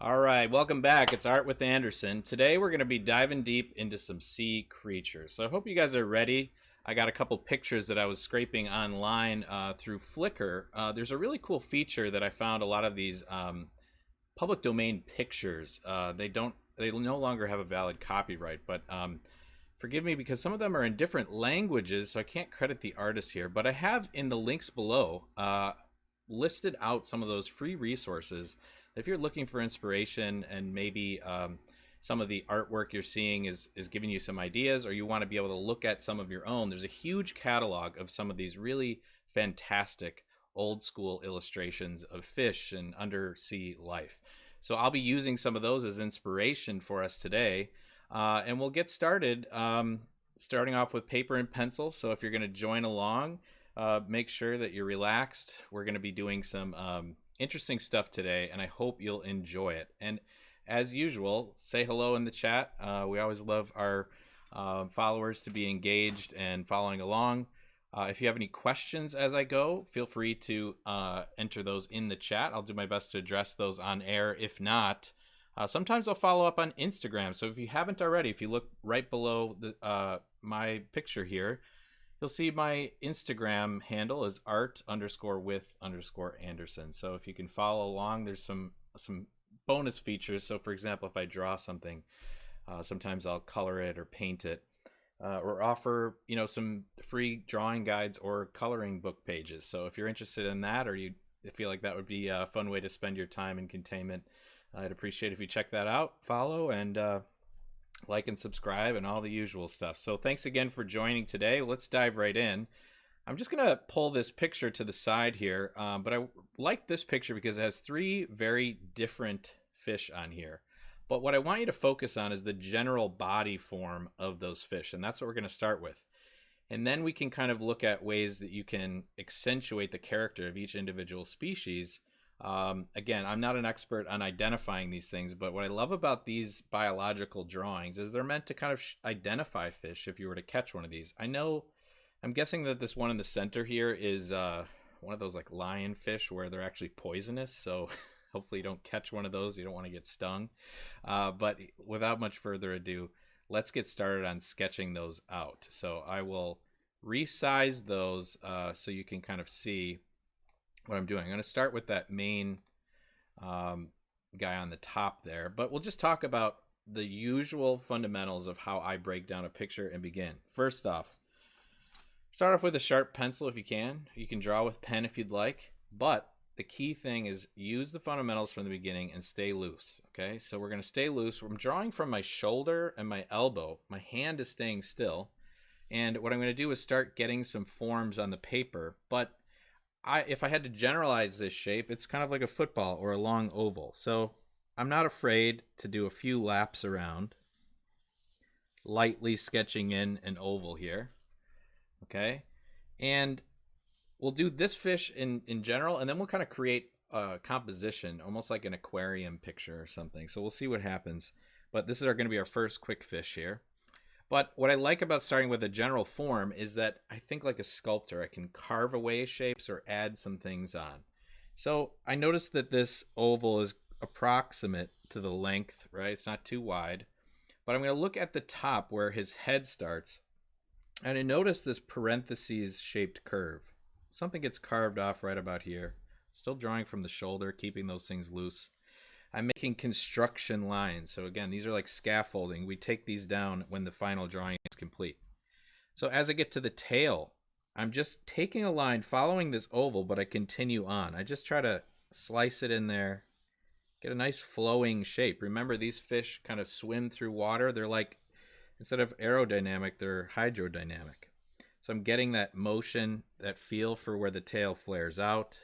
All right, welcome back. It's Art with Anderson. Today we're going to be diving deep into some sea creatures. So I hope you guys are ready. I got a couple pictures that I was scraping online through Flickr. There's a really cool feature that I found a lot of these public domain pictures. They no longer have a valid copyright, but forgive me because some of them are in different languages, so I can't credit the artist here. But I have in the links below listed out some of those free resources. If you're looking for inspiration and maybe some of the artwork you're seeing is giving you some ideas, or you want to be able to look at some of your own, there's a huge catalog of some of these really fantastic old school illustrations of fish and undersea life. So I'll be using some of those as inspiration for us today. And we'll get started, starting off with paper and pencil. So if you're going to join along, make sure that you're relaxed. We're going to be doing some interesting stuff today, and I hope you'll enjoy it. And as usual, say hello in the chat. We always love our followers to be engaged and following along. If you have any questions as I go, feel free to enter those in the chat. I'll do my best to address those on air. If not, sometimes I'll follow up on Instagram. So if you haven't already, if you look right below my picture here, you'll see my Instagram handle is art_with_Anderson. So if you can follow along, there's some bonus features. So for example, if I draw something, sometimes I'll color it or paint it, or offer some free drawing guides or coloring book pages. So if you're interested in that, or you feel like that would be a fun way to spend your time in containment, I'd appreciate if you check that out, follow, and like and subscribe and all the usual stuff. So thanks again for joining today. Let's dive right in. I'm just going to pull this picture to the side here, but I like this picture because it has three very different fish on here. But what I want you to focus on is the general body form of those fish, and that's what we're going to start with. And then we can kind of look at ways that you can accentuate the character of each individual species. Again, I'm not an expert on identifying these things, but what I love about these biological drawings is they're meant to kind of identify fish if you were to catch one of these. I'm guessing that this one in the center here is one of those like lionfish where they're actually poisonous, so hopefully you don't catch one of those. You don't want to get stung. But without much further ado, let's get started on sketching those out. So I will resize those so you can kind of see what I'm doing. I'm going to start with that main guy on the top there, but we'll just talk about the usual fundamentals of how I break down a picture and begin. First off, start off with a sharp pencil if you can. You can draw with pen if you'd like, but the key thing is use the fundamentals from the beginning and stay loose. Okay, so we're going to stay loose. I'm drawing from my shoulder and my elbow. My hand is staying still, and what I'm going to do is start getting some forms on the paper, but if I had to generalize this shape, it's kind of like a football or a long oval. So I'm not afraid to do a few laps around, lightly sketching in an oval here. Okay. And we'll do this fish in general, and then we'll kind of create a composition, almost like an aquarium picture or something. So we'll see what happens. But this is going to be our first quick fish here. But what I like about starting with a general form is that I think like a sculptor, I can carve away shapes or add some things on. So I noticed that this oval is approximate to the length, right? It's not too wide. But I'm going to look at the top where his head starts, and I notice this parentheses shaped curve. Something gets carved off right about here. Still drawing from the shoulder, keeping those things loose. I'm making construction lines. So again, these are like scaffolding. We take these down when the final drawing is complete. So as I get to the tail, I'm just taking a line following this oval, but I continue on. I just try to slice it in there, get a nice flowing shape. Remember, these fish kind of swim through water. They're like, instead of aerodynamic, they're hydrodynamic. So I'm getting that motion, that feel for where the tail flares out.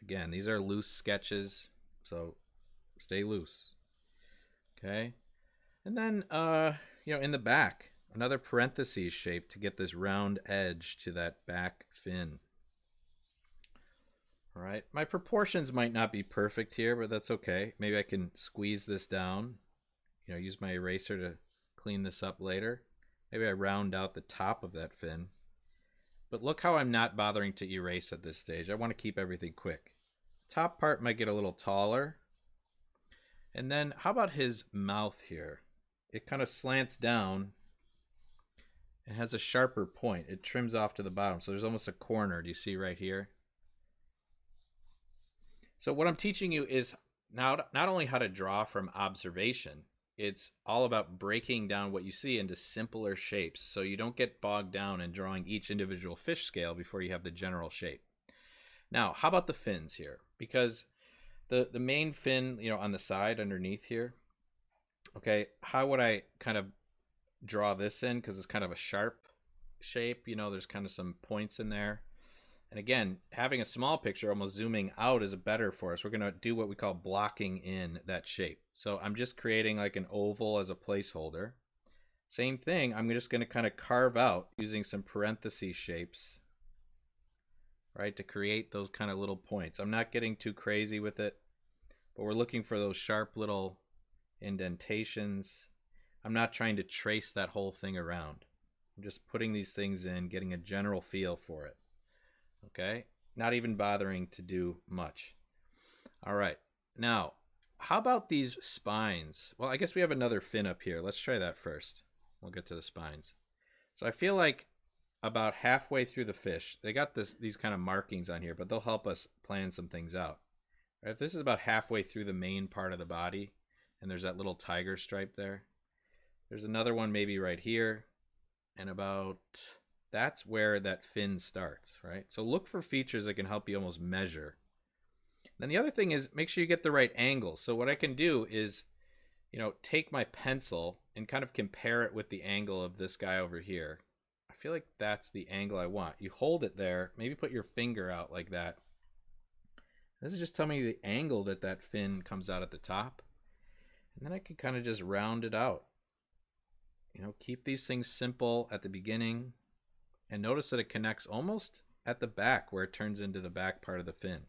Again, these are loose sketches, so stay loose. Okay. And then, in the back, another parentheses shape to get this round edge to that back fin. All right. My proportions might not be perfect here, but that's okay. Maybe I can squeeze this down, use my eraser to clean this up later. Maybe I round out the top of that fin. But look how I'm not bothering to erase at this stage. I want to keep everything quick. Top part might get a little taller, And then how about his mouth here? It kind of slants down and has a sharper point. It trims off to the bottom. So there's almost a corner. Do you see right here? So what I'm teaching you is now not only how to draw from observation, it's all about breaking down what you see into simpler shapes so you don't get bogged down in drawing each individual fish scale before you have the general shape. Now, how about the fins here? Because the main fin, on the side underneath here, okay, how would I kind of draw this in? Because it's kind of a sharp shape, there's kind of some points in there. And again, having a small picture, almost zooming out, is better for us. We're going to do what we call blocking in that shape. So I'm just creating like an oval as a placeholder. Same thing, I'm just going to kind of carve out using some parenthesis shapes, right, to create those kind of little points. I'm not getting too crazy with it, but we're looking for those sharp little indentations. I'm not trying to trace that whole thing around. I'm just putting these things in, getting a general feel for it. Okay, not even bothering to do much. All right, now, how about these spines? Well, I guess we have another fin up here. Let's try that first. We'll get to the spines. So I feel like about halfway through the fish, they got these kind of markings on here, but they'll help us plan some things out. Right, if this is about halfway through the main part of the body, and there's that little tiger stripe there, there's another one maybe right here, and about... that's where that fin starts, right? So look for features that can help you almost measure. Then the other thing is make sure you get the right angle. So what I can do is, take my pencil and kind of compare it with the angle of this guy over here. I feel like that's the angle I want. You hold it there, maybe put your finger out like that. This is just telling me the angle that fin comes out at the top. And then I can kind of just round it out. Keep these things simple at the beginning. And notice that it connects almost at the back where it turns into the back part of the fin.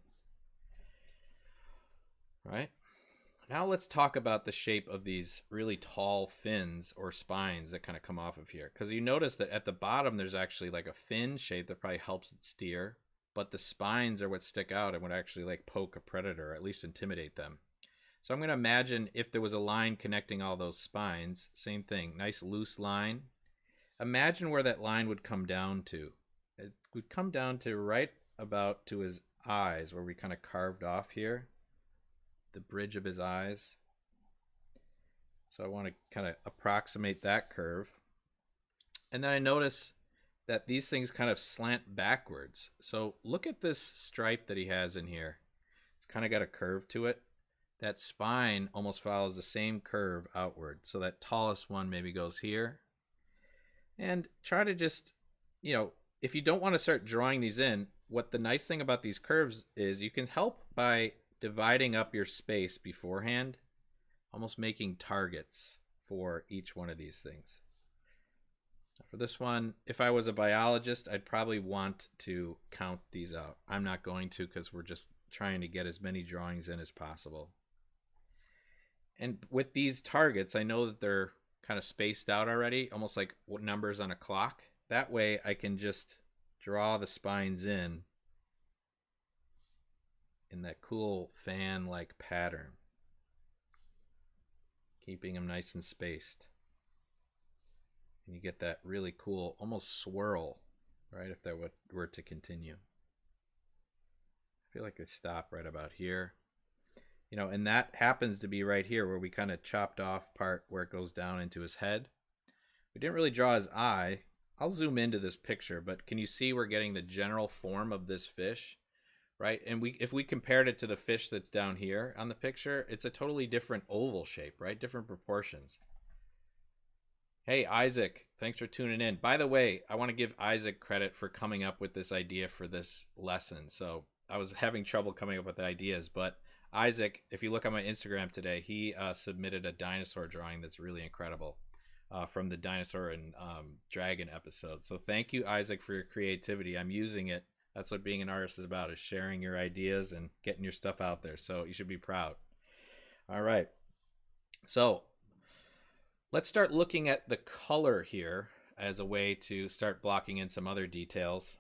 Right? Now let's talk about the shape of these really tall fins or spines that kind of come off of here. Because you notice that at the bottom there's actually like a fin shape that probably helps it steer. But the spines are what stick out and would actually like poke a predator or at least intimidate them. So I'm going to imagine if there was a line connecting all those spines. Same thing. Nice loose line. Imagine where that line would come down to. It would come down to right about to his eyes, where we kind of carved off here, the bridge of his eyes. So I want to kind of approximate that curve. And then I notice that these things kind of slant backwards. So look at this stripe that he has in here. It's kind of got a curve to it. That spine almost follows the same curve outward. So that tallest one maybe goes here. And try to just, if you don't want to start drawing these in, what the nice thing about these curves is you can help by dividing up your space beforehand, almost making targets for each one of these things. For this one, if I was a biologist, I'd probably want to count these out. I'm not going to because we're just trying to get as many drawings in as possible. And with these targets, I know that they're kind of spaced out already, almost like numbers on a clock. That way I can just draw the spines in that cool fan-like pattern, keeping them nice and spaced. And you get that really cool, almost swirl, right, if that were to continue. I feel like they stop right about here. And that happens to be right here where we kind of chopped off part where it goes down into his head. We didn't really draw his eye. I'll zoom into this picture, but can you see we're getting the general form of this fish, right? And if we compared it to the fish that's down here on the picture, it's a totally different oval shape, right? Different proportions. Hey, Isaac, thanks for tuning in. By the way, I want to give Isaac credit for coming up with this idea for this lesson. So I was having trouble coming up with ideas, but Isaac, if you look on my Instagram today, he submitted a dinosaur drawing that's really incredible from the dinosaur and dragon episode. So thank you, Isaac, for your creativity. I'm using it. That's what being an artist is about, is sharing your ideas and getting your stuff out there. So you should be proud. All right. So let's start looking at the color here as a way to start blocking in some other details.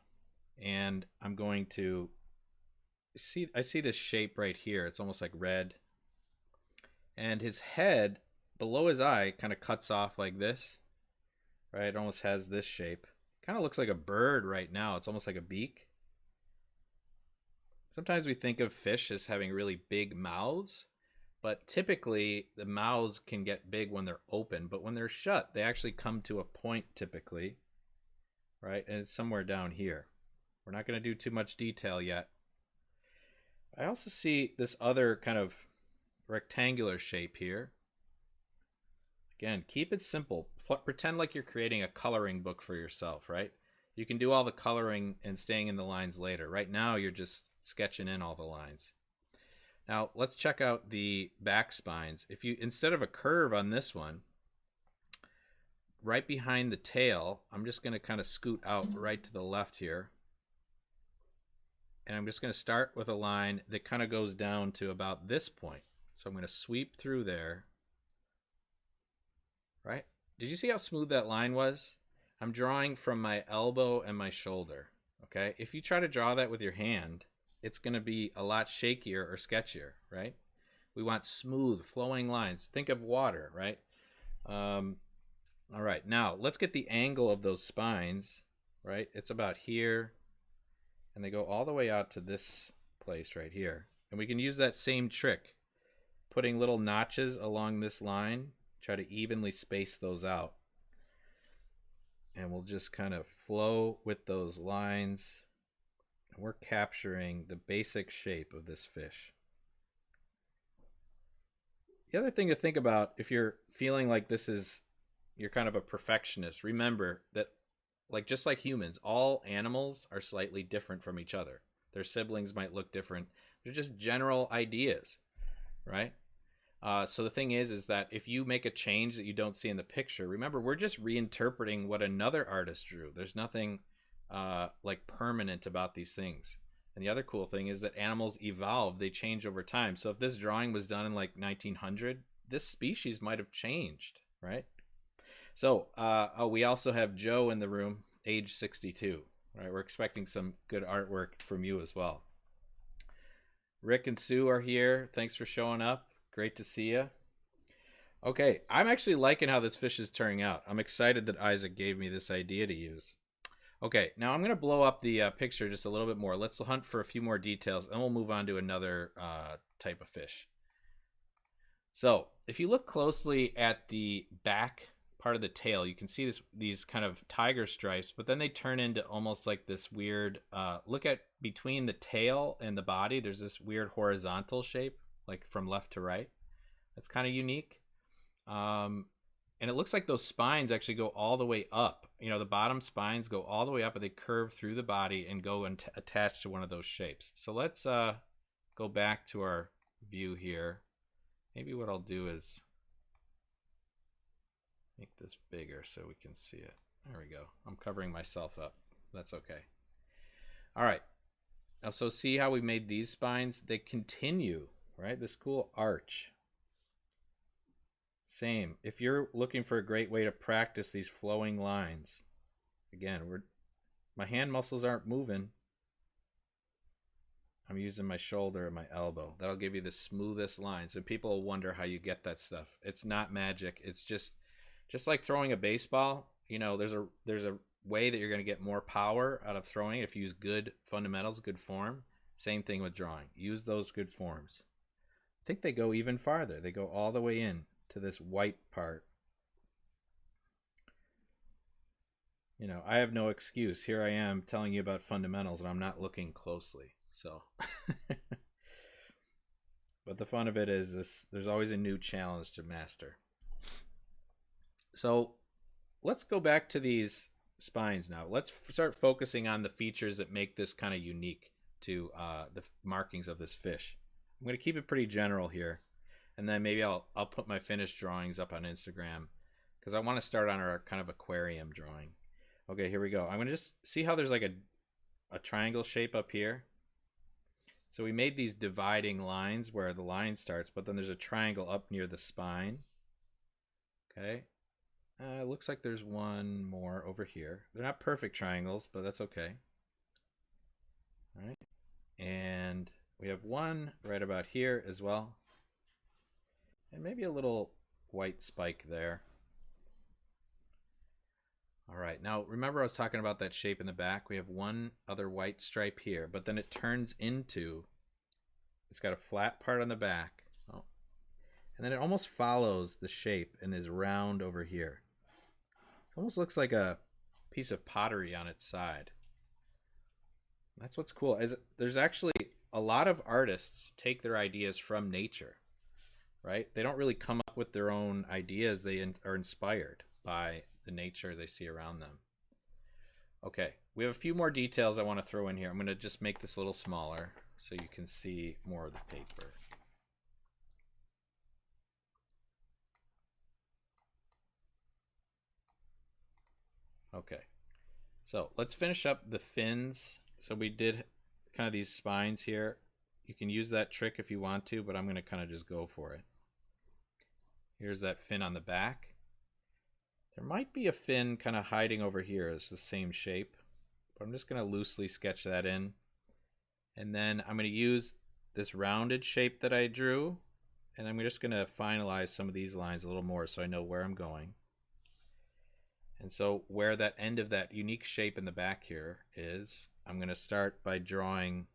And I'm going to I see this shape right here. It's almost like red. And his head below his eye kind of cuts off like this, right? It almost has this shape. Kind of looks like a bird right now. It's almost like a beak. Sometimes we think of fish as having really big mouths, but typically the mouths can get big when they're open, but when they're shut, they actually come to a point typically, right? And it's somewhere down here. We're not going to do too much detail yet. I also see this other kind of rectangular shape here. Again, keep it simple. Pretend like you're creating a coloring book for yourself, right? You can do all the coloring and staying in the lines later. Right now, you're just sketching in all the lines. Now, let's check out the back spines. If you, instead of a curve on this one, right behind the tail, I'm just going to kind of scoot out right to the left here. And I'm just going to start with a line that kind of goes down to about this point. So I'm going to sweep through there. Right? Did you see how smooth that line was? I'm drawing from my elbow and my shoulder. Okay? If you try to draw that with your hand, it's going to be a lot shakier or sketchier, right? We want smooth, flowing lines. Think of water, right? All right, now let's get the angle of those spines, right? It's about here, and they go all the way out to this place right here. And we can use that same trick, putting little notches along this line, try to evenly space those out. And we'll just kind of flow with those lines. We're capturing the basic shape of this fish. The other thing to think about, if you're feeling like you're kind of a perfectionist, remember that, like, just like humans, all animals are slightly different from each other. Their siblings might look different. They're just general ideas, right? So the thing is that if you make a change that you don't see in the picture, remember, we're just reinterpreting what another artist drew. There's nothing like permanent about these things. And the other cool thing is that animals evolve. They change over time. So if this drawing was done in like 1900, this species might have changed, right? So we also have Joe in the room, age 62, right? We're expecting some good artwork from you as well. Rick and Sue are here. Thanks for showing up. Great to see you. Okay, I'm actually liking how this fish is turning out. I'm excited that Isaac gave me this idea to use. Okay, now I'm going to blow up the picture just a little bit more. Let's hunt for a few more details, and we'll move on to another type of fish. So, if you look closely at the back part of the tail, you can see these kind of tiger stripes, but then they turn into almost like this weird, look at between the tail and the body, there's this weird horizontal shape, like from left to right. That's kind of unique. And it looks like those spines actually go all the way up. You know, the bottom spines go all the way up, and they curve through the body and go and attach to one of those shapes. So let's go back to our view here. Maybe what I'll do is make this bigger so we can see it. There we go. I'm covering myself up. That's okay. All right. Now, so see how we made these spines? They continue, right? This cool arch. Same. If you're looking for a great way to practice these flowing lines, again, my hand muscles aren't moving. I'm using my shoulder and my elbow. That'll give you the smoothest lines. And people will wonder how you get that stuff. It's not magic. It's just like throwing a baseball. You know, there's a way that you're going to get more power out of throwing it if you use good fundamentals, good form. Same thing with drawing. Use those good forms. I think they go even farther. They go all the way in to this white part. You know, I have no excuse. Here I am telling you about fundamentals, and I'm not looking closely. So, but the fun of it is this: there's always a new challenge to master. So, let's go back to these spines now. Let's start focusing on the features that make this kind of unique to the markings of this fish. I'm going to keep it pretty general here, and then maybe I'll put my finished drawings up on Instagram, because I want to start on our kind of aquarium drawing. Okay, here we go. I'm going to just see how there's like a triangle shape up here. So we made these dividing lines where the line starts, but then there's a triangle up near the spine. Okay. It looks like there's one more over here. They're not perfect triangles, but that's okay. All right. And we have one right about here as well. And maybe a little white spike there. All right, now remember I was talking about that shape in the back? We have one other white stripe here, but then it turns into, it's got a flat part on the back. Oh, and then it almost follows the shape and is round over here. It almost looks like a piece of pottery on its side. That's what's cool. There's actually a lot of artists take their ideas from nature, right? They don't really come up with their own ideas. They are inspired by the nature they see around them. Okay, we have a few more details I want to throw in here. I'm going to just make this a little smaller so you can see more of the paper. Okay, so let's finish up the fins. So we did kind of these spines here. You can use that trick if you want to, but I'm going to kind of just go for it. Here's that fin on the back. There might be a fin kind of hiding over here. It's the same shape, but I'm just going to loosely sketch that in. And then I'm going to use this rounded shape that I drew, and I'm just going to finalize some of these lines a little more so I know where I'm going. And so where that end of that unique shape in the back here is, I'm going to start by drawing,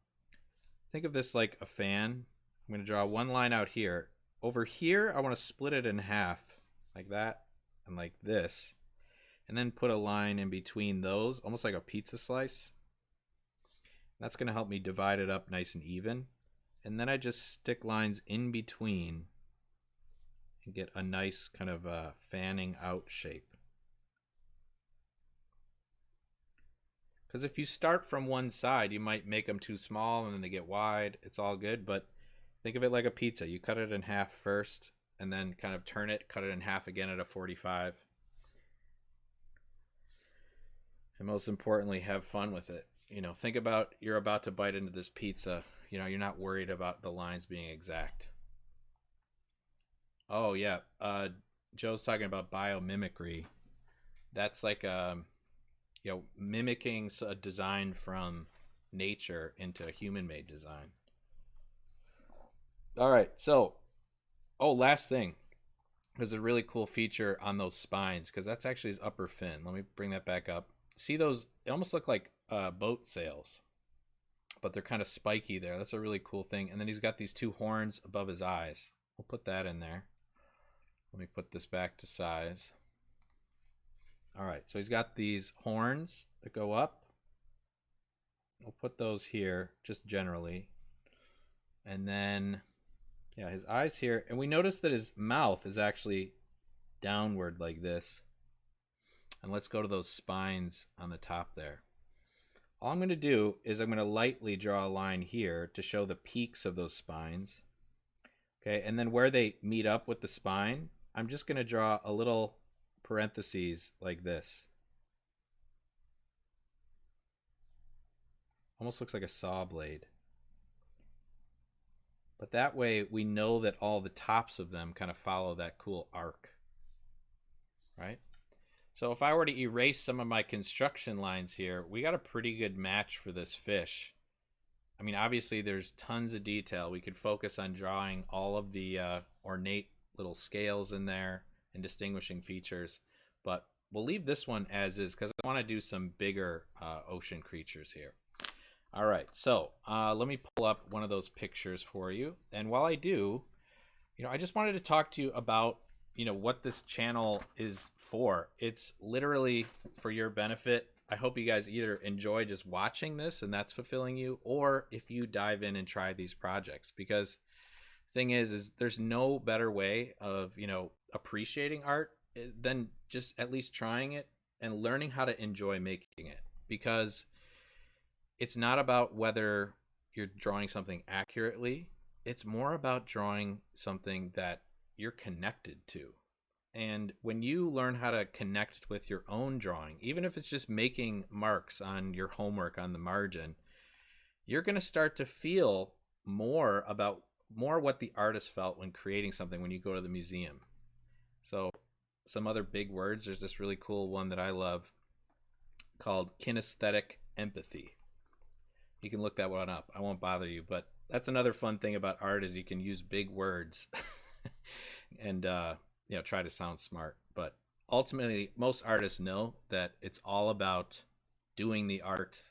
think of this like a fan. I'm going to draw one line out here. Over here, I want to split it in half like that and like this, and then put a line in between those, almost like a pizza slice. That's going to help me divide it up nice and even. And then I just stick lines in between and get a nice kind of fanning out shape. Because if you start from one side, you might make them too small and then they get wide. It's all good, but think of it like a pizza. You cut it in half first and then kind of turn it, cut it in half again at a 45. And most importantly, have fun with it. You know, think about you're about to bite into this pizza. You know, you're not worried about the lines being exact. Oh, yeah. Joe's talking about biomimicry. That's like you know, mimicking a design from nature into a human-made design. All right, so, last thing. There's a really cool feature on those spines, because that's actually his upper fin. Let me bring that back up. See those? They almost look like boat sails, but they're kind of spiky there. That's a really cool thing. And then he's got these two horns above his eyes. We'll put that in there. Let me put this back to size. All right, so he's got these horns that go up. We'll put those here just generally. And then, yeah, his eyes here. And we notice that his mouth is actually downward like this. And let's go to those spines on the top there. All I'm going to do is I'm going to lightly draw a line here to show the peaks of those spines. Okay, and then where they meet up with the spine, I'm just going to draw a little parentheses like this. Almost looks like a saw blade. But that way we know that all the tops of them kind of follow that cool arc. Right? So if I were to erase some of my construction lines here, we got a pretty good match for this fish. I mean, obviously there's tons of detail. We could focus on drawing all of the ornate little scales in there and distinguishing features, but we'll leave this one as is because I want to do some bigger ocean creatures here. All right, so let me pull up one of those pictures for you. And while I do, you know, I just wanted to talk to you about, you know, what this channel is for. It's literally for your benefit. I hope you guys either enjoy just watching this and that's fulfilling you, or if you dive in and try these projects, because the thing is there's no better way of, you know, appreciating art than just at least trying it and learning how to enjoy making it, because it's not about whether you're drawing something accurately. It's more about drawing something that you're connected to. And when you learn how to connect with your own drawing, even if it's just making marks on your homework on the margin, you're going to start to feel more what the artist felt when creating something when you go to the museum. So some other big words, there's this really cool one that I love called Kinesthetic Empathy. You can look that one up. I won't bother you, but that's another fun thing about art is you can use big words and you know, try to sound smart. But ultimately, most artists know that it's all about doing the art.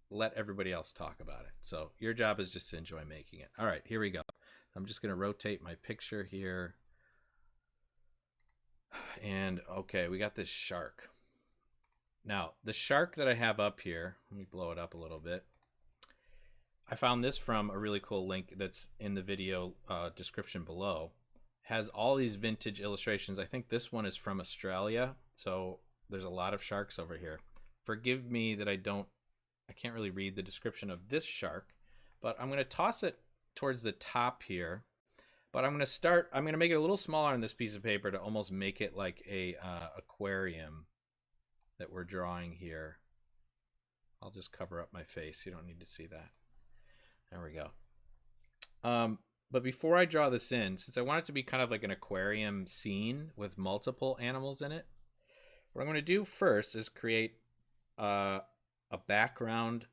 Let everybody else talk about it. So your job is just to enjoy making it. All right, here we go. I'm just going to rotate my picture here. And okay, we got this shark. Now, the shark that I have up here, let me blow it up a little bit. I found this from a really cool link that's in the video description below. Has all these vintage illustrations. I think this one is from Australia, so there's a lot of sharks over here. Forgive me that I can't really read the description of this shark, but I'm going to toss it towards the top here. But I'm going to make it a little smaller on this piece of paper to almost make it like a aquarium that we're drawing here. I'll just cover up my face. You don't need to see that. There we go. But before I draw this in, since I want it to be kind of like an aquarium scene with multiple animals in it, what I'm going to do first is create a background,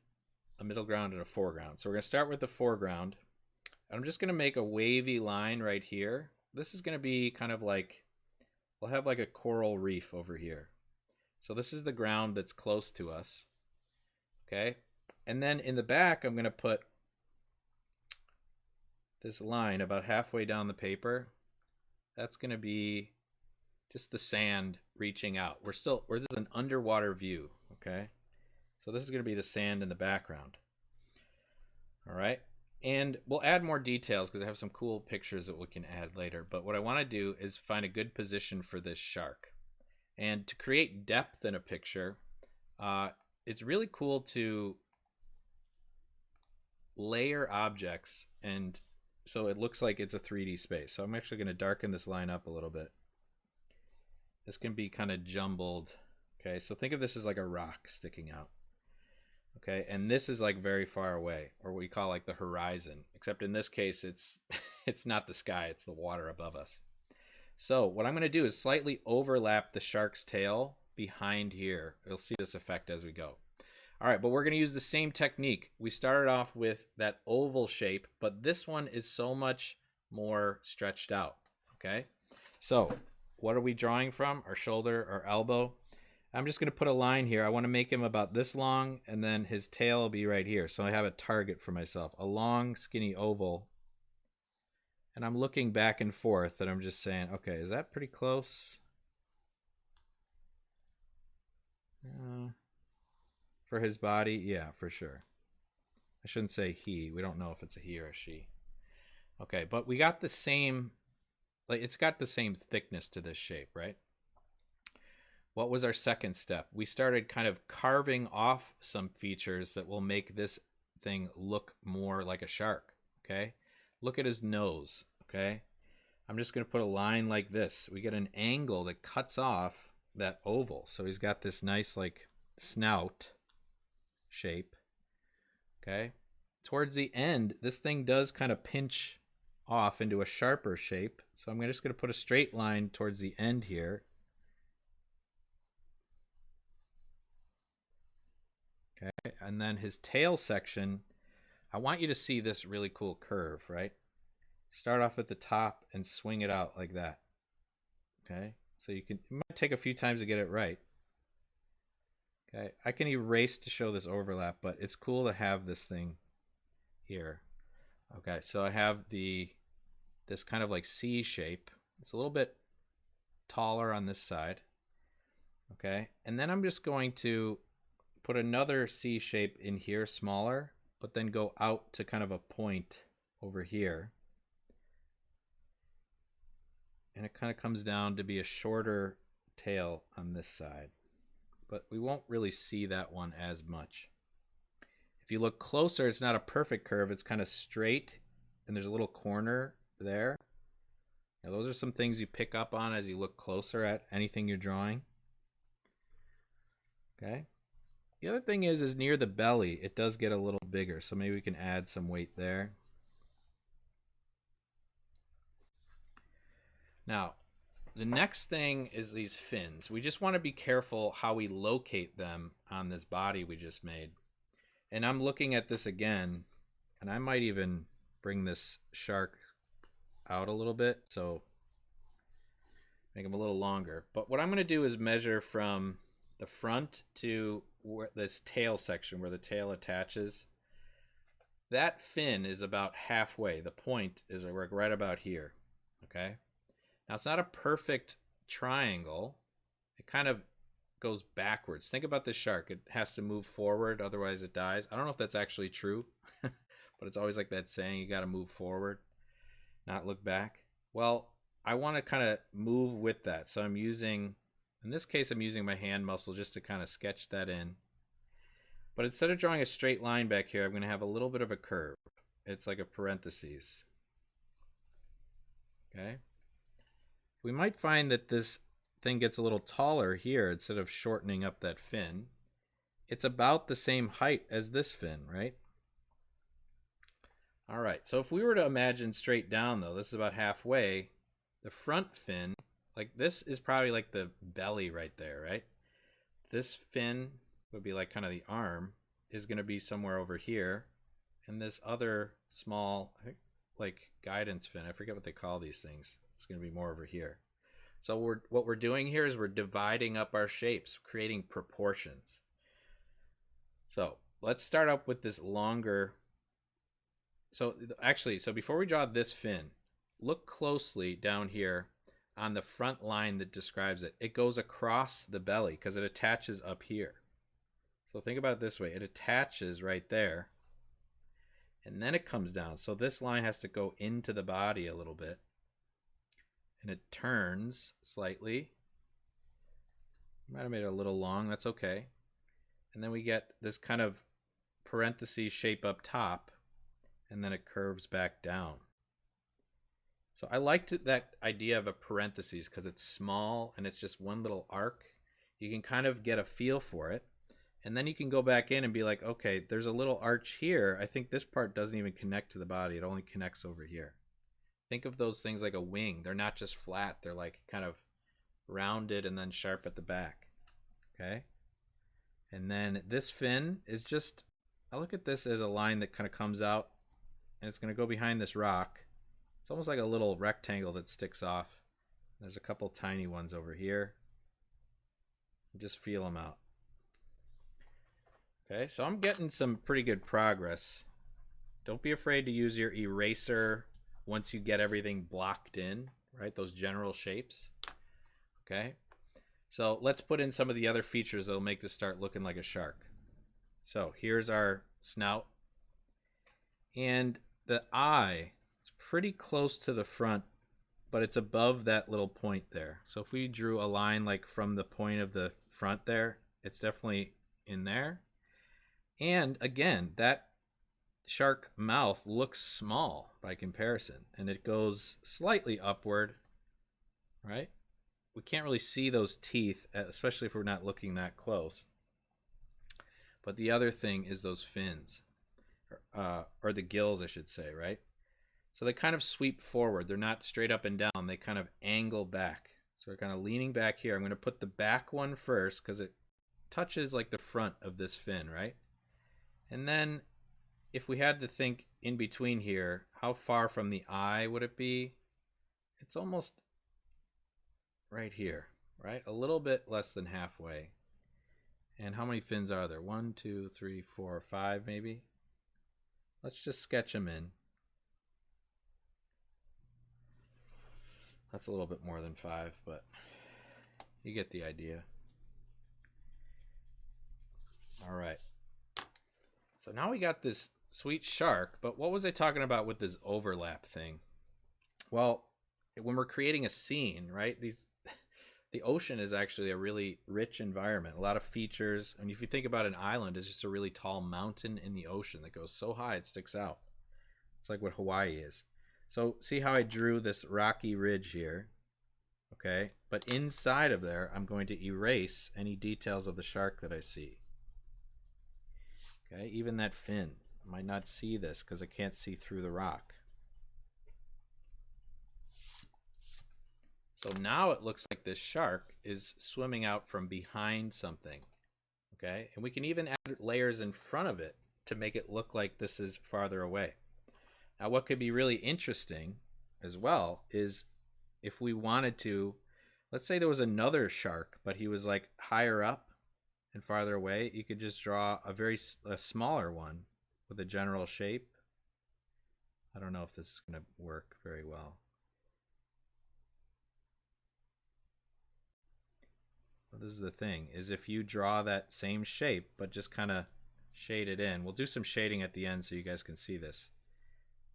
a middle ground, and a foreground. So we're going to start with the foreground. And I'm just going to make a wavy line right here. This is going to be kind of like, we'll have like a coral reef over here. So this is the ground that's close to us. Okay. And then in the back, I'm going to put this line about halfway down the paper. That's going to be just the sand reaching out. This is an underwater view. Okay. So this is going to be the sand in the background. All right. And we'll add more details because I have some cool pictures that we can add later. But what I want to do is find a good position for this shark. And to create depth in a picture, it's really cool to layer objects, and so it looks like it's a 3D space. So I'm actually going to darken this line up a little bit. This can be kind of jumbled. Okay, so think of this as like a rock sticking out. Okay, and this is like very far away, or what we call like the horizon, except in this case it's it's not the sky, it's the water above us. So what I'm going to do is slightly overlap the shark's tail behind here. You'll see this effect as we go. All right, but we're going to use the same technique. We started off with that oval shape, but this one is so much more stretched out. Okay, so what are we drawing from? Our shoulder, our elbow. I'm just going to put a line here. I want to make him about this long, and then his tail will be right here. So I have a target for myself, a long, skinny oval. And I'm looking back and forth, and I'm just saying, okay, is that pretty close? For his body, yeah, for sure. I shouldn't say he. We don't know if it's a he or a she. Okay, but we got the same, like it's got the same thickness to this shape, right? What was our second step? We started kind of carving off some features that will make this thing look more like a shark, okay? Look at his nose, okay? I'm just going to put a line like this. We get an angle that cuts off that oval. So he's got this nice like snout shape, okay? Towards the end, this thing does kind of pinch off into a sharper shape. So I'm just going to put a straight line towards the end here. Okay, and then his tail section, I want you to see this really cool curve, right? Start off at the top and swing it out like that. Okay, so it might take a few times to get it right. Okay, I can erase to show this overlap, but it's cool to have this thing here. Okay, so I have this kind of like C shape. It's a little bit taller on this side. Okay, and then I'm just going to put another C shape in here, smaller, but then go out to kind of a point over here. And it kind of comes down to be a shorter tail on this side. But we won't really see that one as much. If you look closer, it's not a perfect curve. It's kind of straight, and there's a little corner there. Now, those are some things you pick up on as you look closer at anything you're drawing. Okay. The other thing is near the belly, it does get a little bigger, so maybe we can add some weight there. Now, the next thing is these fins. We just want to be careful how we locate them on this body we just made. And I'm looking at this again, and I might even bring this shark out a little bit. So Make them a little longer. But what I'm going to do is measure from the front to where this tail section where the tail attaches. That fin is about halfway. The point is right about here. Okay. Now it's not a perfect triangle. It kind of goes backwards. Think about this shark. It has to move forward, otherwise it dies. I don't know if that's actually true, but it's always like that saying, you got to move forward, not look back. Well, I want to kind of move with that. So I'm using, in this case, I'm using my hand muscle just to kind of sketch that in. But instead of drawing a straight line back here, I'm going to have a little bit of a curve. It's like a parenthesis. Okay. We might find that this thing gets a little taller here instead of shortening up that fin. It's about the same height as this fin, right? All right, so if we were to imagine straight down though, this is about halfway, the front fin, like this is probably like the belly right there, right? This fin would be like kind of the arm, is going to be somewhere over here, and this other small, I think, like guidance fin, I forget what they call these things, it's going to be more over here. So what we're doing here is we're dividing up our shapes, creating proportions. So let's start up with this longer. So actually, so before we draw this fin, look closely down here on the front line that describes it. It goes across the belly because it attaches up here. So think about it this way. It attaches right there, and then it comes down. So this line has to go into the body a little bit. And it turns slightly. Might have made it a little long, that's okay. And then we get this kind of parenthesis shape up top, and then it curves back down. So I liked that idea of a parenthesis because it's small and it's just one little arc. You can kind of get a feel for it. And then you can go back in and be like, okay, there's a little arch here. I think this part doesn't even connect to the body. It only connects over here. Think of those things like a wing. They're not just flat. They're like kind of rounded and then sharp at the back. Okay. And then this fin is just, I look at this as a line that kind of comes out and it's going to go behind this rock. It's almost like a little rectangle that sticks off. There's a couple tiny ones over here. Just feel them out. Okay, so I'm getting some pretty good progress. Don't be afraid to use your eraser once you get everything blocked in, right? Those general shapes. Okay, so let's put in some of the other features that'll make this start looking like a shark. So here's our snout. And the eye is pretty close to the front, but it's above that little point there. So if we drew a line like from the point of the front there, it's definitely in there. And again, that shark mouth looks small by comparison, and it goes slightly upward, right? We can't really see those teeth, especially if we're not looking that close. But the other thing is those fins, or the gills, I should say, right? So they kind of sweep forward. They're not straight up and down. They kind of angle back. So we're kind of leaning back here. I'm going to put the back one first because it touches like the front of this fin, right? And then if we had to think in between here, how far from the eye would it be? It's almost right here, right? A little bit less than halfway. And how many fins are there? 1, 2, 3, 4, 5 maybe? Let's just sketch them in. That's a little bit more than 5, but you get the idea. All right. So now we got this sweet shark, but what was I talking about with this overlap thing? Well, when we're creating a scene, right, the ocean is actually a really rich environment, a lot of features. And if you think about an island, it's just a really tall mountain in the ocean that goes so high it sticks out. It's like what Hawaii is. So see how I drew this rocky ridge here, okay? But inside of there, I'm going to erase any details of the shark that I see. Okay, even that fin. I might not see this because I can't see through the rock. So now it looks like this shark is swimming out from behind something. Okay, and we can even add layers in front of it to make it look like this is farther away. Now what could be really interesting as well is if we wanted to, let's say there was another shark, but he was like higher up and farther away. You could just draw a smaller one with a general shape. I don't know if this is going to work very well. But this is the thing, is if you draw that same shape, but just kind of shade it in. We'll do some shading at the end so you guys can see this.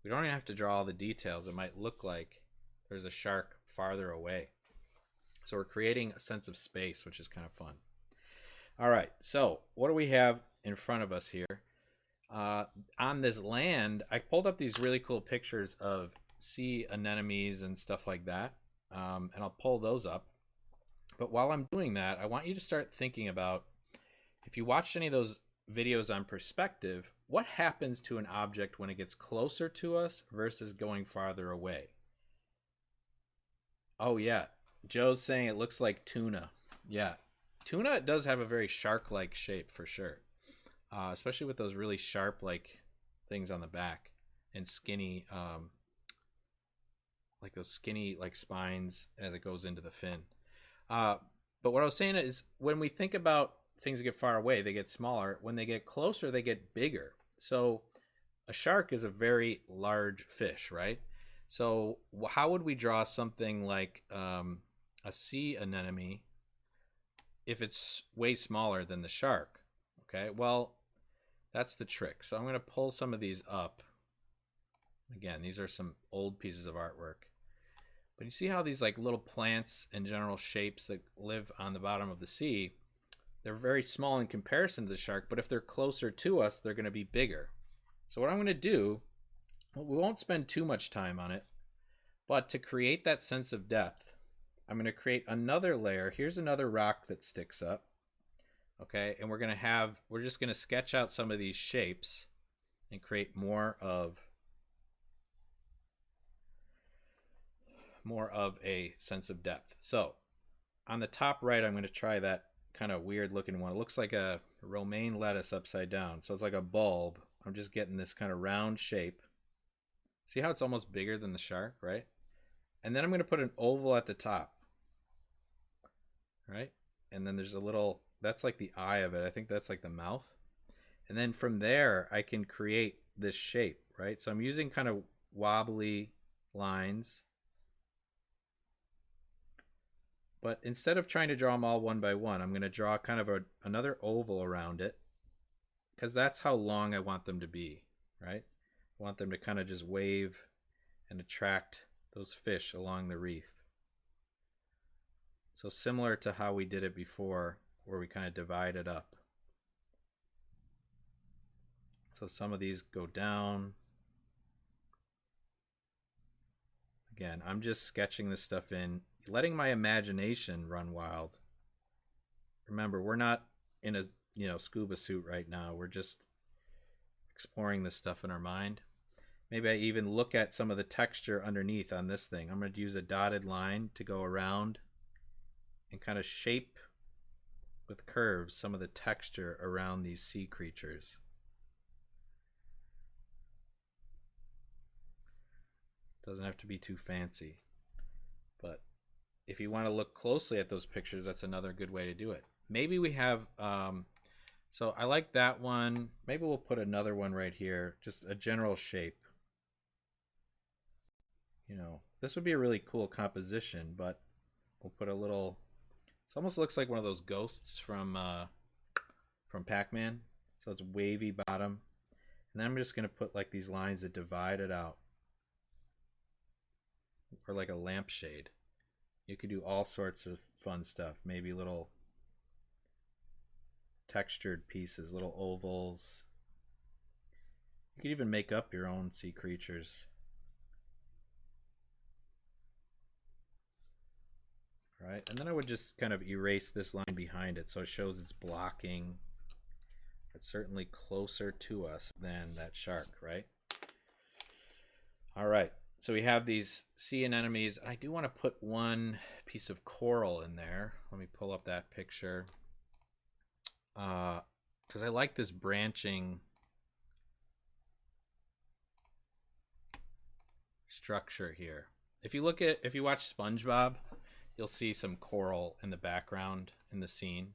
We don't even have to draw all the details. It might look like there's a shark farther away. So we're creating a sense of space, which is kind of fun. All right, so what do we have in front of us here? On this land, I pulled up these really cool pictures of sea anemones and stuff like that, and I'll pull those up. But while I'm doing that, I want you to start thinking about, if you watched any of those videos on perspective, what happens to an object when it gets closer to us versus going farther away? Oh yeah, Joe's saying it looks like tuna. Yeah, tuna does have a very shark-like shape for sure, especially with those really sharp-like things on the back and skinny, like those skinny like spines as it goes into the fin. But what I was saying is, when we think about things that get far away, they get smaller. When they get closer, they get bigger. So a shark is a very large fish, right? So how would we draw something like a sea anemone if it's way smaller than the shark? Okay, well, that's the trick. So I'm going to pull some of these up. Again, these are some old pieces of artwork. But you see how these like little plants and general shapes that live on the bottom of the sea, they're very small in comparison to the shark, but if they're closer to us, they're going to be bigger. So what I'm going to do, well, we won't spend too much time on it, but to create that sense of depth, I'm going to create another layer. Here's another rock that sticks up. Okay, and we're just going to sketch out some of these shapes and create more of a sense of depth. So on the top right, I'm going to try that kind of weird looking one. It looks like a romaine lettuce upside down. So it's like a bulb. I'm just getting this kind of round shape. See how it's almost bigger than the shark, right? And then I'm going to put an oval at the top, right? And then there's a little, that's like the eye of it. I think that's like the mouth. And then from there, I can create this shape, right? So I'm using kind of wobbly lines. But instead of trying to draw them all one by one, I'm going to draw kind of another oval around it, because that's how long I want them to be, right? I want them to kind of just wave and attract those fish along the reef. So similar to how we did it before, where we kind of divide it up. So some of these go down. Again, I'm just sketching this stuff in, letting my imagination run wild. Remember, we're not in a scuba suit right now. We're just exploring this stuff in our mind. Maybe I even look at some of the texture underneath on this thing. I'm going to use a dotted line to go around and kind of shape with curves some of the texture around these sea creatures. Doesn't have to be too fancy, but if you want to look closely at those pictures, that's another good way to do it. Maybe we have, so I like that one. Maybe we'll put another one right here, just a general shape. This would be a really cool composition, but we'll put a little, it almost looks like one of those ghosts from Pac-Man. So it's wavy bottom. And then I'm just going to put like these lines that divide it out. Or like a lampshade. You could do all sorts of fun stuff. Maybe little textured pieces, little ovals. You could even make up your own sea creatures. All right, and then I would just kind of erase this line behind it so it shows it's blocking. It's certainly closer to us than that shark, right? All right. So we have these sea anemones. I do want to put one piece of coral in there. Let me pull up that picture. Because I like this branching structure here. If you watch SpongeBob, you'll see some coral in the background in the scene.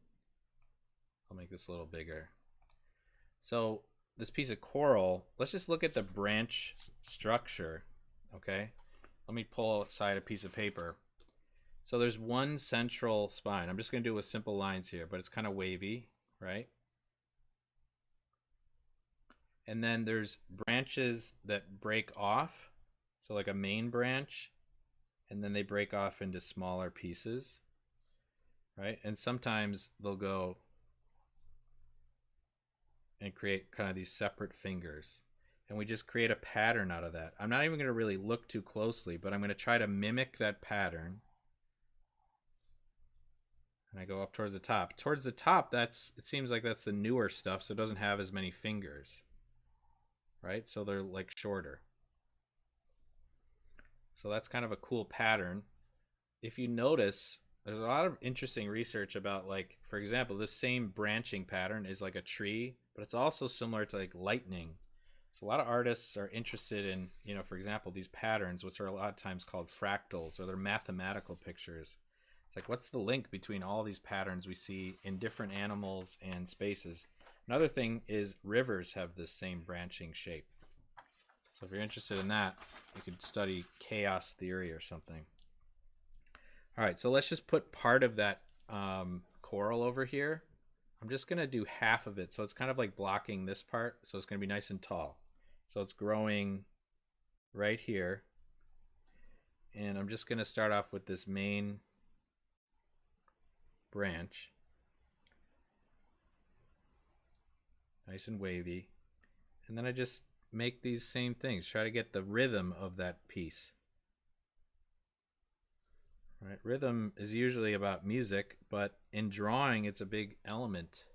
I'll make this a little bigger. So this piece of coral, let's just look at the branch structure, okay? Let me pull aside a piece of paper. So there's one central spine. I'm just going to do it with simple lines here, but it's kind of wavy, right? And then there's branches that break off. So like a main branch, and then they break off into smaller pieces, right? And sometimes they'll go and create kind of these separate fingers. And we just create a pattern out of that. I'm not even going to really look too closely, but I'm going to try to mimic that pattern. And I go up towards the top. Towards the top, it seems like that's the newer stuff, so it doesn't have as many fingers, right? So they're like shorter. So that's kind of a cool pattern. If you notice, there's a lot of interesting research about, like, for example, this same branching pattern is like a tree, but it's also similar to like lightning. So a lot of artists are interested in, you know, for example, these patterns, which are a lot of times called fractals, or they're mathematical pictures. It's like, what's the link between all these patterns we see in different animals and spaces? Another thing is rivers have this same branching shape. So if you're interested in that, you could study chaos theory or something. All right, so let's just put part of that coral over here. I'm just going to do half of it. So it's kind of like blocking this part. So it's going to be nice and tall. So it's growing right here. And I'm just going to start off with this main branch. Nice and wavy. And then I just make these same things. Try to get the rhythm of that piece. Right? Rhythm is usually about music, but in drawing, it's a big element.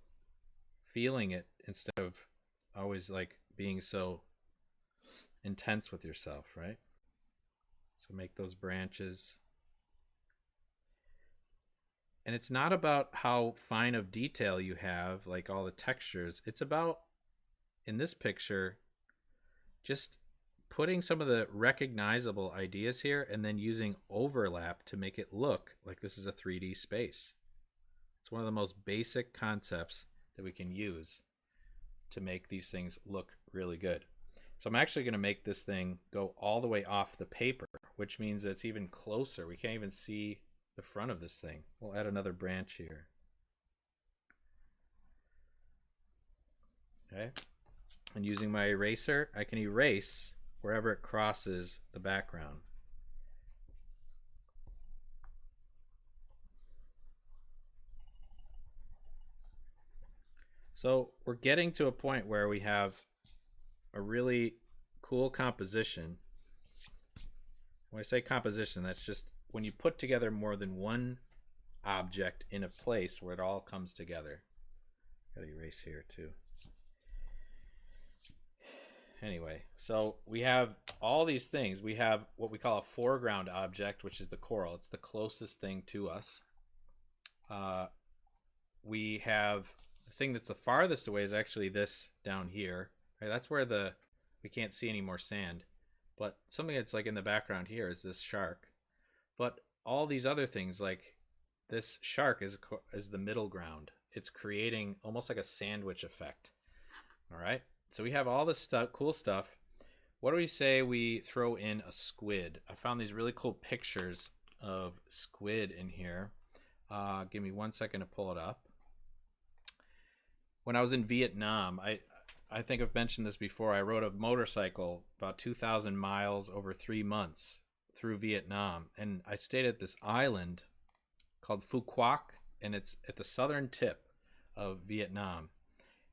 Feeling it instead of always like being so intense with yourself, right? So make those branches. And it's not about how fine of detail you have, like all the textures. It's about, in this picture, just putting some of the recognizable ideas here and then using overlap to make it look like this is a 3D space. It's one of the most basic concepts that we can use to make these things look really good. So I'm actually going to make this thing go all the way off the paper, which means that it's even closer. We can't even see the front of this thing. We'll add another branch here. Okay. And using my eraser, I can erase wherever it crosses the background. So we're getting to a point where we have a really cool composition. When I say composition, that's just when you put together more than one object in a place where it all comes together. Gotta erase here too. Anyway, so we have all these things. We have what we call a foreground object, which is the coral. It's the closest thing to us. We have the thing that's the farthest away is actually this down here. Right? That's where we can't see any more sand. But something that's like in the background here is this shark. But all these other things, like this shark is the middle ground. It's creating almost like a sandwich effect. All right. So we have all this stuff, cool stuff. What do we say we throw in a squid? I found these really cool pictures of squid in here. Give me 1 second to pull it up. When I was in Vietnam, I think I've mentioned this before. I rode a motorcycle about 2,000 miles over 3 months through Vietnam. And I stayed at this island called Phu Quoc, and it's at the southern tip of Vietnam.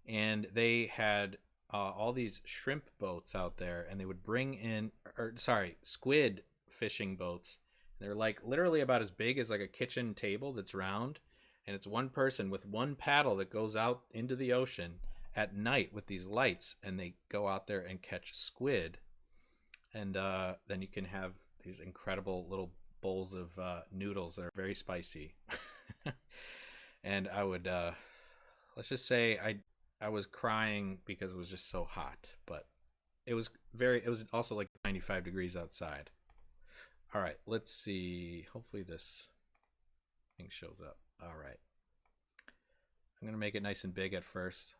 And they had all these shrimp boats out there, and they would bring in, squid fishing boats. They're like literally about as big as like a kitchen table that's round, and it's one person with one paddle that goes out into the ocean at night with these lights, and they go out there and catch squid. And then you can have these incredible little bowls of noodles that are very spicy. And I would, let's just say I was crying because it was just so hot, but it was also like 95 degrees outside. All right, let's see. Hopefully this Thing shows up. All right. I'm going to make it nice and big at first.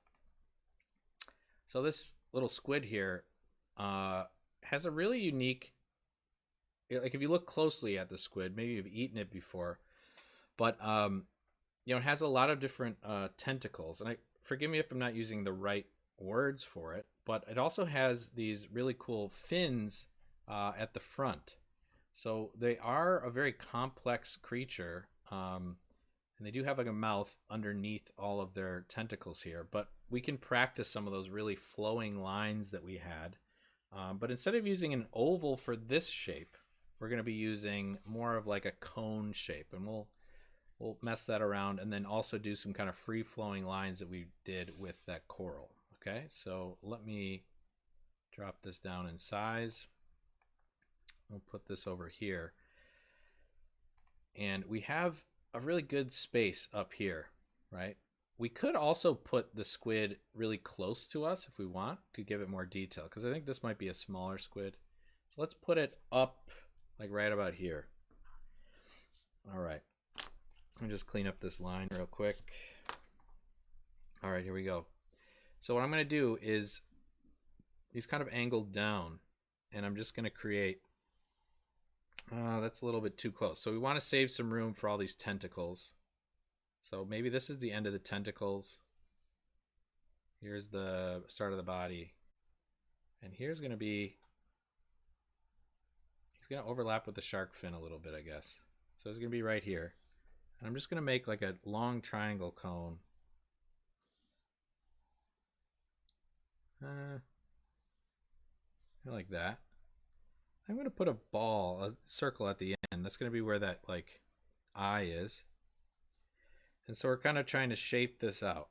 So this little squid here has a really unique, like if you look closely at the squid, maybe you've eaten it before, but it has a lot of different tentacles. And forgive me if I'm not using the right words for it, but it also has these really cool fins at the front. So they are a very complex creature. And they do have like a mouth underneath all of their tentacles here, but we can practice some of those really flowing lines that we had. But instead of using an oval for this shape, we're going to be using more of like a cone shape, and we'll mess that around and then also do some kind of free flowing lines that we did with that coral. Okay, so let me drop this down in size. We'll put this over here. And we have a really good space up here, right? We could also put the squid really close to us if we want to give it more detail, because I think this might be a smaller squid. So let's put it up like right about here. All right. Let me just clean up this line real quick. All right, here we go. So what I'm going to do is he's kind of angled down, and I'm just going to create that's a little bit too close. So we want to save some room for all these tentacles. So maybe this is the end of the tentacles. Here's the start of the body. And here's going to be, he's going to overlap with the shark fin a little bit, I guess. So it's going to be right here. And I'm just going to make like a long triangle cone. Like that. I'm going to put a ball, a circle at the end. That's going to be where that like eye is. And so we're kind of trying to shape this out.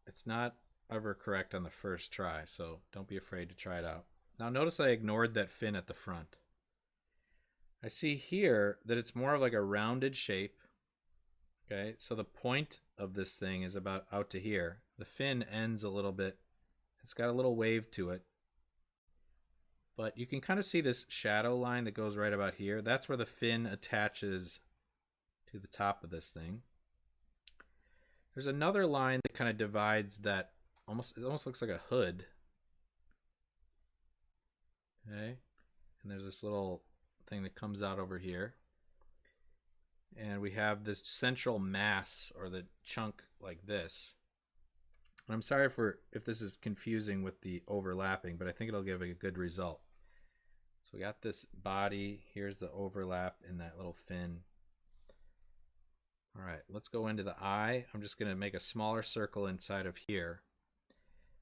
It's not ever correct on the first try, so don't be afraid to try it out. Now notice I ignored that fin at the front. I see here that it's more of like a rounded shape. Okay, so the point of this thing is about out to here. The fin ends a little bit. It's got a little wave to it. But you can kind of see this shadow line that goes right about here. That's where the fin attaches to the top of this thing. There's another line that kind of divides that. It almost looks like a hood. Okay. And there's this little thing that comes out over here. And we have this central mass, or the chunk like this. And I'm sorry if this is confusing with the overlapping, but I think it'll give a good result. So we got this body. Here's the overlap in that little fin. All right, let's go into the eye. I'm just going to make a smaller circle inside of here.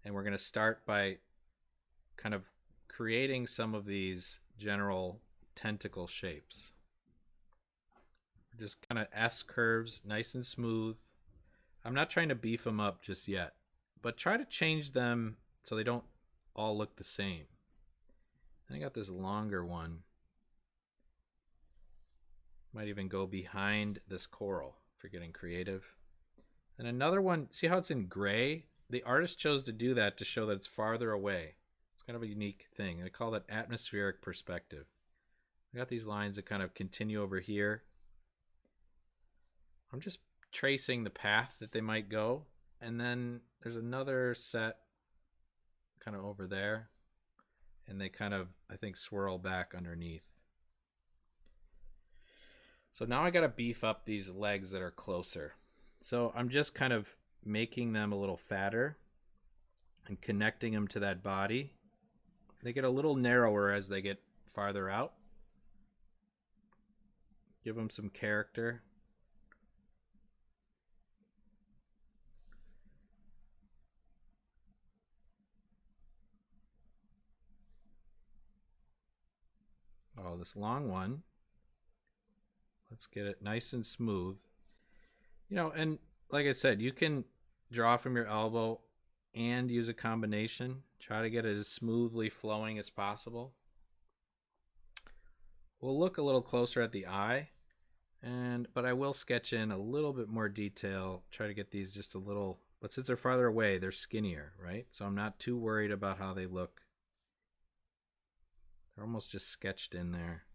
And we're going to start by kind of creating some of these general tentacle shapes. Just kind of S curves, nice and smooth. I'm not trying to beef them up just yet, but try to change them so they don't all look the same. And I got this longer one. Might even go behind this coral for getting creative. And another one, see how it's in gray? The artist chose to do that to show that it's farther away. It's kind of a unique thing. I call that atmospheric perspective. I got these lines that kind of continue over here. I'm just tracing the path that they might go. And then there's another set kind of over there. And they kind of, I think, swirl back underneath. So now I got to beef up these legs that are closer. So I'm just kind of making them a little fatter and connecting them to that body. They get a little narrower as they get farther out. Give them some character. Oh, this long one. Let's get it nice and smooth. And like I said, you can draw from your elbow and use a combination. Try to get it as smoothly flowing as possible. We'll look a little closer at the eye, but I will sketch in a little bit more detail. Try to get these just a little, but since they're farther away, they're skinnier, right? So I'm not too worried about how they look. They're almost just sketched in there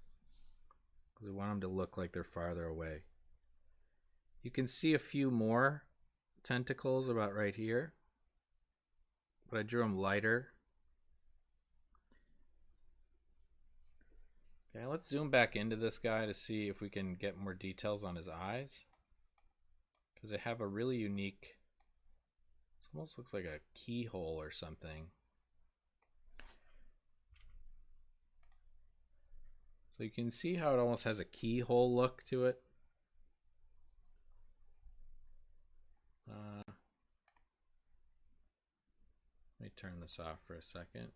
because we want them to look like they're farther away. You can see a few more tentacles about right here, but I drew them lighter. Okay, let's zoom back into this guy to see if we can get more details on his eyes, because they have a really unique, it almost looks like a keyhole or something. So you can see how it almost has a keyhole look to it. Let me turn this off for a second.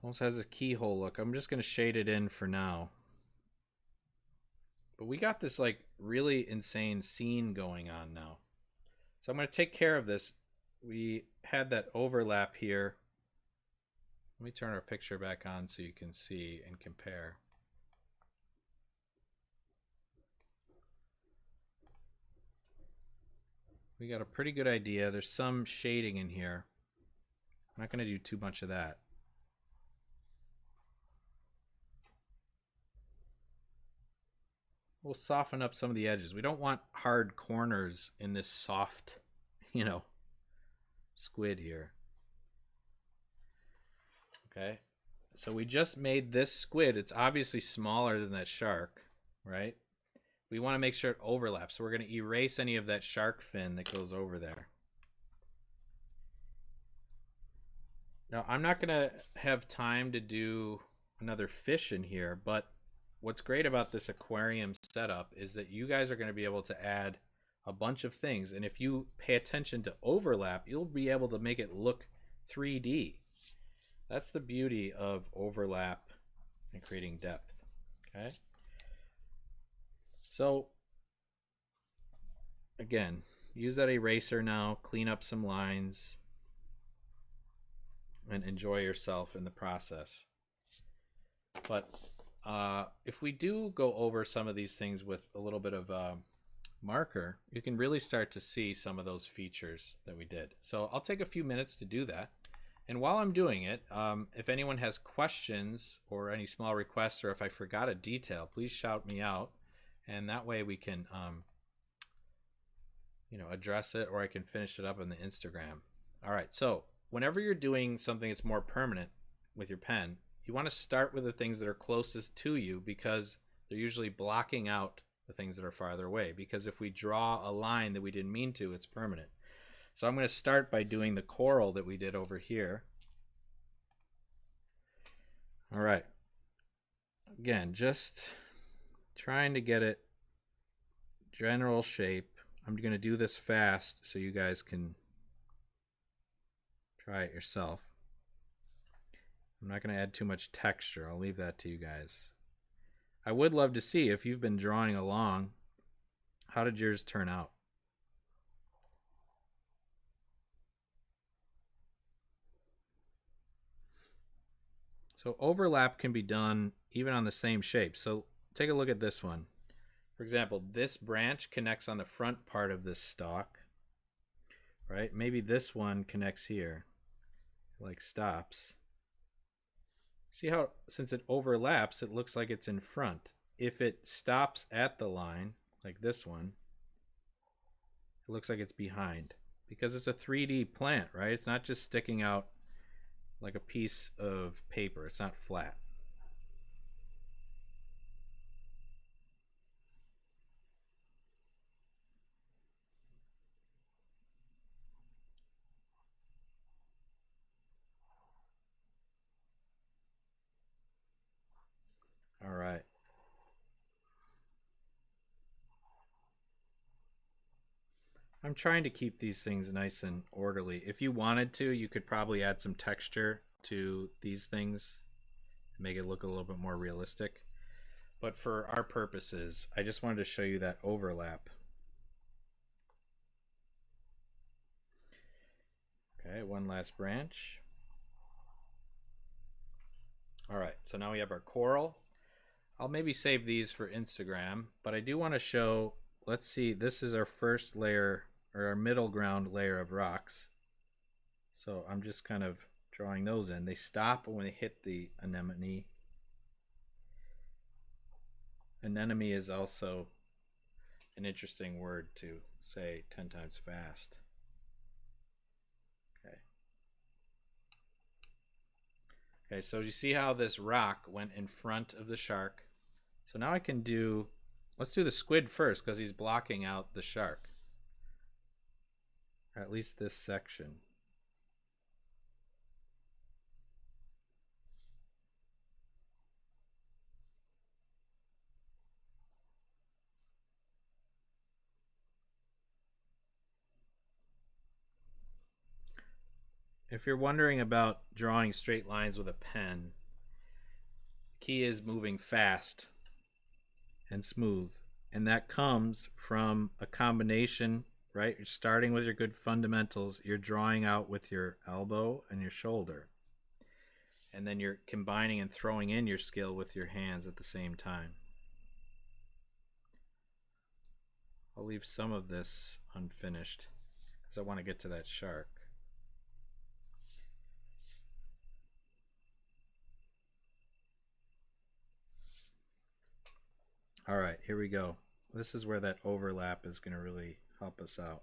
Almost has a keyhole look. I'm just going to shade it in for now. But we got this like really insane scene going on now. So I'm going to take care of this. We had that overlap here. Let me turn our picture back on so you can see and compare. We got a pretty good idea. There's some shading in here. I'm not going to do too much of that. We'll soften up some of the edges. We don't want hard corners in this soft, squid here. Okay, so we just made this squid. It's obviously smaller than that shark, right? We want to make sure it overlaps. So we're going to erase any of that shark fin that goes over there. Now, I'm not going to have time to do another fish in here, but what's great about this aquarium setup is that you guys are going to be able to add a bunch of things. And if you pay attention to overlap, you'll be able to make it look 3D. That's the beauty of overlap and creating depth. Okay. So again, use that eraser now, clean up some lines, and enjoy yourself in the process. But if we do go over some of these things with a little bit of marker, you can really start to see some of those features that we did. So I'll take a few minutes to do that. And while I'm doing it, if anyone has questions or any small requests, or if I forgot a detail, please shout me out. And that way we can address it, or I can finish it up on the Instagram. All right, so whenever you're doing something that's more permanent with your pen, you want to start with the things that are closest to you, because they're usually blocking out the things that are farther away. Because if we draw a line that we didn't mean to, it's permanent. So I'm going to start by doing the coral that we did over here. All right. Again, just trying to get it general shape. I'm going to do this fast so you guys can try it yourself. I'm not going to add too much texture. I'll leave that to you guys. I would love to see, if you've been drawing along, how did yours turn out? So overlap can be done even on the same shape. So take a look at this one. For example, this branch connects on the front part of this stalk, right? Maybe this one connects here, like stops. See how, since it overlaps, it looks like it's in front. If it stops at the line, like this one, it looks like it's behind, because it's a 3D plant, right? It's not just sticking out like a piece of paper. It's not flat. All right. I'm trying to keep these things nice and orderly. If you wanted to, you could probably add some texture to these things and make it look a little bit more realistic. But for our purposes, I just wanted to show you that overlap. Okay, one last branch. All right, so now we have our coral. I'll maybe save these for Instagram, but I do want to show, let's see, this is our first layer, or our middle ground layer of rocks. So I'm just kind of drawing those in. They stop when they hit the anemone. Anemone is also an interesting word to say 10 times fast. Okay. Okay, so you see how this rock went in front of the shark? So now I can do, let's do the squid first because he's blocking out the shark. Or at least this section. If you're wondering about drawing straight lines with a pen, the key is moving fast and smooth. And that comes from a combination, right? You're starting with your good fundamentals. You're drawing out with your elbow and your shoulder. And then you're combining and throwing in your skill with your hands at the same time. I'll leave some of this unfinished because I want to get to that shark. All right, here we go. This is where that overlap is going to really help us out.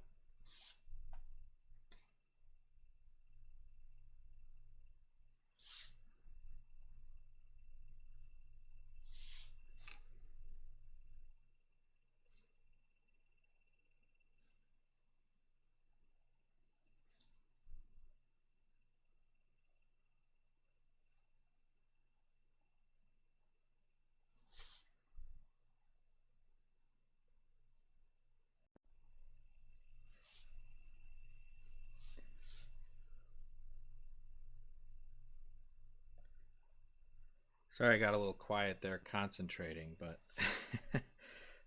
Sorry, I got a little quiet there concentrating, but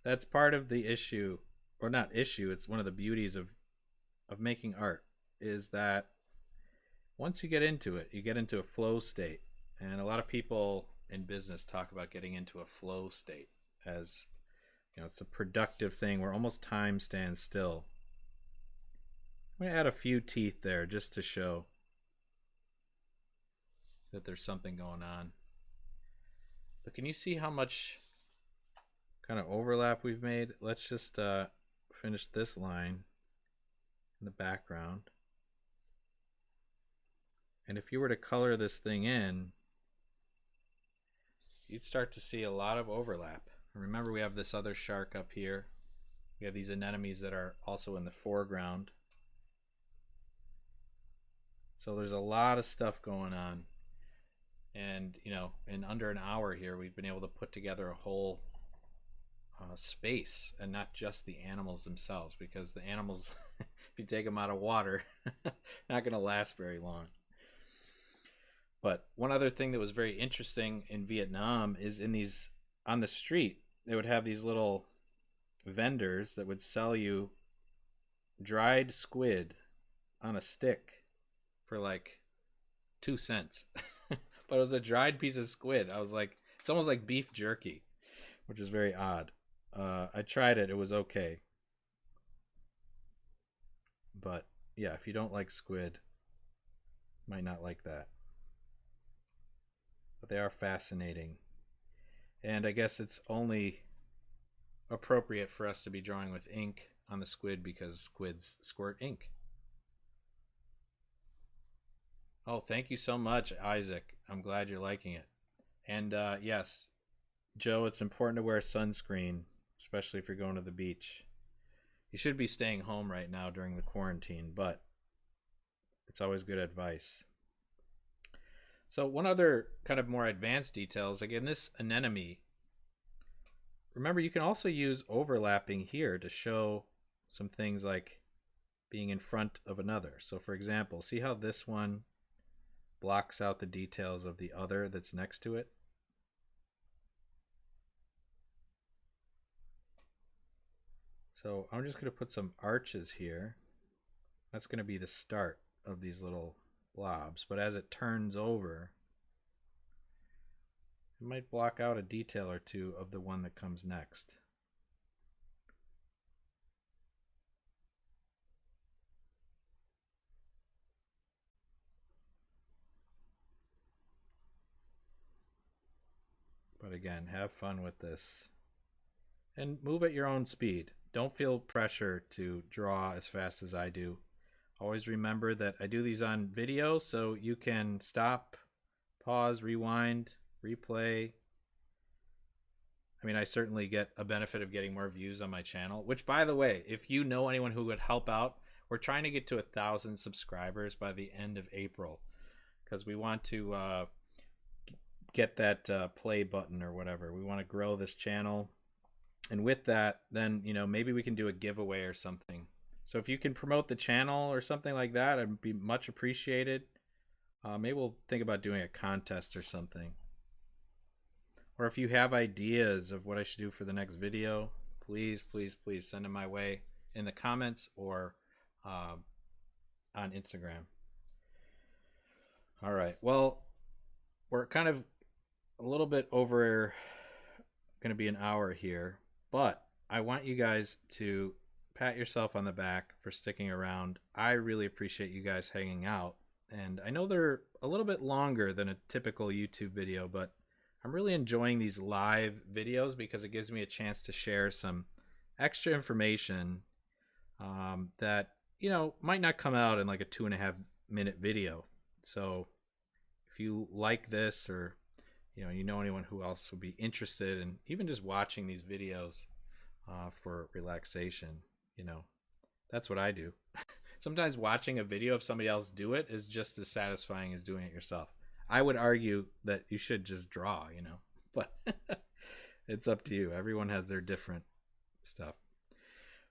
that's part of the issue, or not issue, it's one of the beauties of making art, is that once you get into it, you get into a flow state. And a lot of people in business talk about getting into a flow state as, you know, it's a productive thing where almost time stands still. I'm going to add a few teeth there just to show that there's something going on. But can you see how much kind of overlap we've made? Let's just finish this line in the background. And if you were to color this thing in, you'd start to see a lot of overlap. Remember, we have this other shark up here. We have these anemones that are also in the foreground. So there's a lot of stuff going on. And, you know, in under an hour here, we've been able to put together a whole space, and not just the animals themselves, because the animals, if you take them out of water, not going to last very long. But one other thing that was very interesting in Vietnam is in these, on the street, they would have these little vendors that would sell you dried squid on a stick for like 2 cents. But it was a dried piece of squid. I was like, it's almost like beef jerky, which is very odd. I tried it. It was okay. But yeah, if you don't like squid, you might not like that. But they are fascinating. And I guess it's only appropriate for us to be drawing with ink on the squid because squids squirt ink. Oh, thank you so much, Isaac. I'm glad you're liking it. And yes, Joe, it's important to wear sunscreen, especially if you're going to the beach. You should be staying home right now during the quarantine, but it's always good advice. So one other kind of more advanced details, again, this anemone, remember you can also use overlapping here to show some things like being in front of another. So for example, see how this one blocks out the details of the other that's next to it? So I'm just going to put some arches here. That's going to be the start of these little blobs, but as it turns over, it might block out a detail or two of the one that comes next. But again, have fun with this and move at your own speed. don't feel pressure to draw as fast as I do. Always remember that I do these on video, so you can stop, pause, rewind, replay. I mean, I certainly get a benefit of getting more views on my channel, which, by the way, if you know anyone who would help out, we're trying to get to 1,000 subscribers by the end of April, because we want to get that play button or whatever. We want to grow this channel. And with that, then, maybe we can do a giveaway or something. So if you can promote the channel or something like that, it'd be much appreciated. Maybe we'll think about doing a contest or something. Or if you have ideas of what I should do for the next video, please, please, please send them my way in the comments or on Instagram. All right. Well, we're kind of a little bit over, going to be an hour here, but I want you guys to pat yourself on the back for sticking around. I really appreciate you guys hanging out. And I know they're a little bit longer than a typical YouTube video, but I'm really enjoying these live videos because it gives me a chance to share some extra information that, might not come out in like a 2.5-minute video. So if you like this, or, you know anyone who else would be interested in even just watching these videos for relaxation, that's what I do. Sometimes watching a video of somebody else do it is just as satisfying as doing it yourself. I would argue that you should just draw, but it's up to you. Everyone has their different stuff.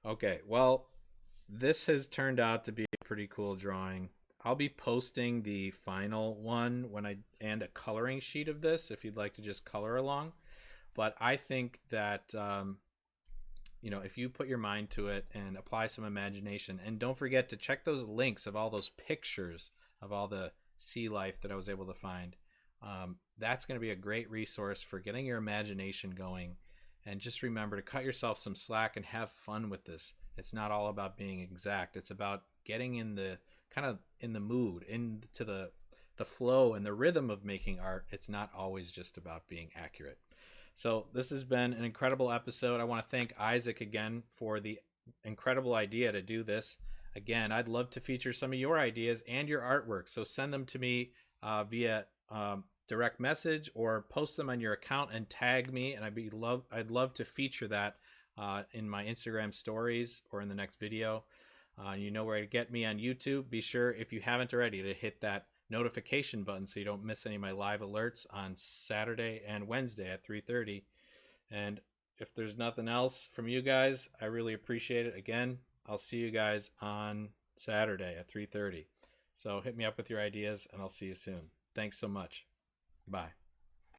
Okay, well, this has turned out to be a pretty cool drawing. I'll be posting the final one and a coloring sheet of this if you'd like to just color along. But I think that if you put your mind to it and apply some imagination, and don't forget to check those links of all those pictures of all the sea life that I was able to find. That's going to be a great resource for getting your imagination going. And just remember to cut yourself some slack and have fun with this. It's not all about being exact. It's about getting in the mood, into the flow and the rhythm of making art. It's not always just about being accurate. So this has been an incredible episode. I want to thank Isaac again for the incredible idea to do this. Again, I'd love to feature some of your ideas and your artwork. So send them to me via direct message, or post them on your account and tag me. And I'd love to feature that in my Instagram stories or in the next video. You know where to get me on YouTube. Be sure, if you haven't already, to hit that notification button so you don't miss any of my live alerts on Saturday and Wednesday at 3:30. And if there's nothing else from you guys, I really appreciate it. Again, I'll see you guys on Saturday at 3:30. So hit me up with your ideas, and I'll see you soon. Thanks so much. Bye.